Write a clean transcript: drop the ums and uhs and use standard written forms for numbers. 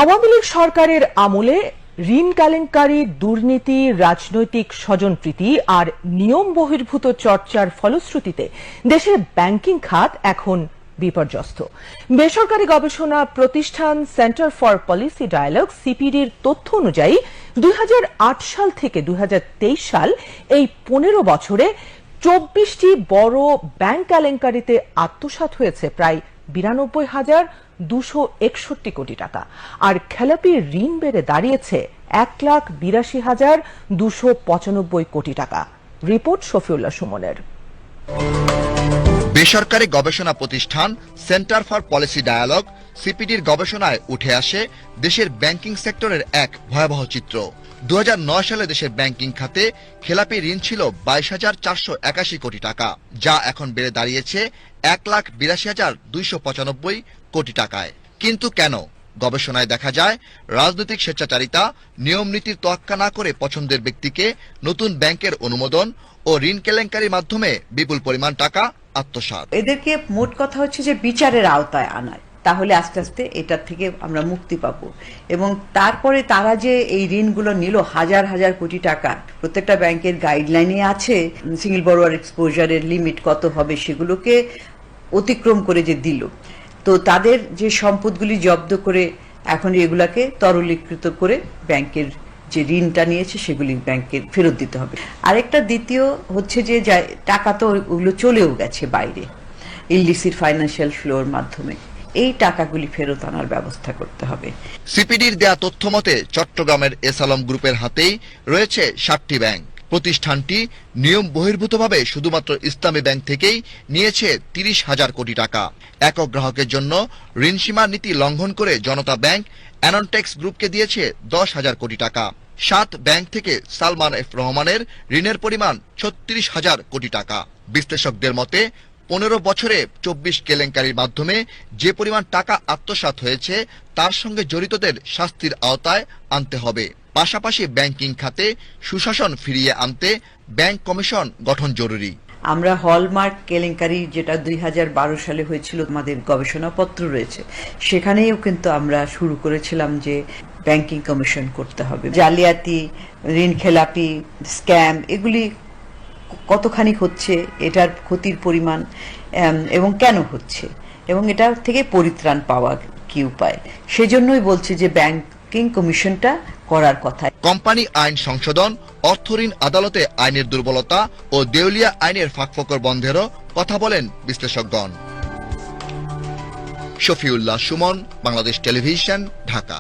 আওয়ামী লীগ সরকারের আমলে ঋণ কেলেঙ্কারি, দুর্নীতি, রাজনৈতিক স্বজনপ্রীতি আর নিয়ম বহির্ভূত চর্চার ফলশ্রুতিতে দেশের ব্যাংকিং খাত এখন বিপর্যস্ত। বেসরকারি গবেষণা প্রতিষ্ঠান সেন্টার ফর পলিসি ডায়ালগ সিপিডির তথ্য অনুযায়ী 2008 সাল থেকে 2023 সাল এই 15 বছরে 24টি বড় ব্যাংক কেলেঙ্কারিতে আত্মসাৎ হয়েছে প্রায় 92,261 কোটি টাকা, আর খেলাপি ঋণ বেড়ে দাঁড়িয়েছে 1,82,295 কোটি টাকা। রিপোর্ট শফিউল্লাহ সুমনের। বেসরকারি গবেষণা প্রতিষ্ঠান সেন্টার ফর পলিসি ডায়ালগ সিপিডির গবেষণায় উঠে আসে দেশের ব্যাংকিং সেক্টরের এক ভয়াবহ চিত্র। 2009 সালে দেশের ব্যাংকিং খাতে খেলাপি ঋণ ছিল 22,481 কোটি টাকা, যা এখন বেড়ে দাঁড়িয়েছে 1,82,295 কোটি টাকায়। কিন্তু কেন? গবেষণায় দেখা যায় রাজনৈতিক স্বেচ্ছাচারিতা, নিয়ম নীতির তোয়াক্কা না করে পছন্দের ব্যক্তিকে নতুন ব্যাংকের অনুমোদন ও ঋণ কেলেঙ্কারির মাধ্যমে বিপুল পরিমাণ টাকা আত্মসাৎ। এদেরকে মোট কথা হচ্ছে যে বিচারের আওতায় আনায়, তাহলে আস্তে আস্তে এটার থেকে আমরা মুক্তি পাবো। এবং তারপরে তারা যে এই ঋণগুলো নিল হাজার হাজার কোটি টাকা, প্রত্যেকটা ব্যাংকের গাইডলাইনে আছে সিঙ্গেল বরোয়ার এক্সপোজারের লিমিট কত হবে, সেগুলোকে অতিক্রম করে যে দিল, তো তাদের যে সম্পদগুলি জব্দ করে এখন এগুলাকে তরলীকৃত করে ব্যাংকের যে ঋণটা নিয়েছে সেগুলি ব্যাংকের ফেরত দিতে হবে। আরেকটা দ্বিতীয় হচ্ছে যে টাকা তো ওগুলো চলেও গেছে বাইরে ইললিসিট ফাইন্যান্সিয়াল ফ্লোর মাধ্যমে, এই টাকাগুলি ফেরত আনার ব্যবস্থা করতে হবে। সিপিডির দেয়া তথ্য মতে চট্টগ্রামের এসালম গ্রুপের হাতেই রয়েছে 7টি ব্যাংক। প্রতিষ্ঠানটি নিয়ম বহির্ভূতভাবে শুধুমাত্র ইসলামী ব্যাংক থেকেই নিয়েছে 30,000 কোটি টাকা। একক গ্রাহকের জন্য ঋণসীমা নীতি লঙ্ঘন করে জনতা ব্যাংক অ্যাননটেক্স গ্রুপকে দিয়েছে 10,000 কোটি টাকা। 7 ব্যাংক থেকে সালমান এফ রহমানের ঋণের পরিমাণ 36,000 কোটি টাকা। বিশ্লেষকদের মতে 15 বছরে 24 কেলেঙ্কারির মাধ্যমে যে পরিমাণ টাকা আত্মসাৎ হয়েছে তার সঙ্গে জড়িতদের শাস্তির আওতায় আনতে হবে। পাশাপাশি ব্যাংকিং খাতে সুশাসন ফিরিয়ে আনতে ব্যাংক কমিশন গঠন জরুরি। আমরা হলমার্ক কেলেঙ্কারি যেটা 2012 সালে হয়েছিল, আমাদের গবেষণাপত্র রয়েছে, সেখানেও কিন্তু আমরা শুরু করেছিলাম যে ব্যাংকিং কমিশন করতে হবে। জালিয়াতি, ঋণ খেলাপি, স্ক্যাম এগুলি কতখানি হচ্ছে, এটার ক্ষতির পরিমাণ এবং কেন হচ্ছে, এবং এটা থেকে পরিত্রাণ পাওয়ার কি উপায়, সেজন্যই বলছে যে ব্যাংকিং কমিশনটা করার কথা। কোম্পানি আইন সংশোধন, অর্থঋণ আদালতে আইনের দুর্বলতা ও দেউলিয়া আইনের ফাঁকফোকর বন্ধেরও কথা বলেন বিশ্লেষকগণ। শফিউল্লাহ সুমন, বাংলাদেশ টেলিভিশন, ঢাকা।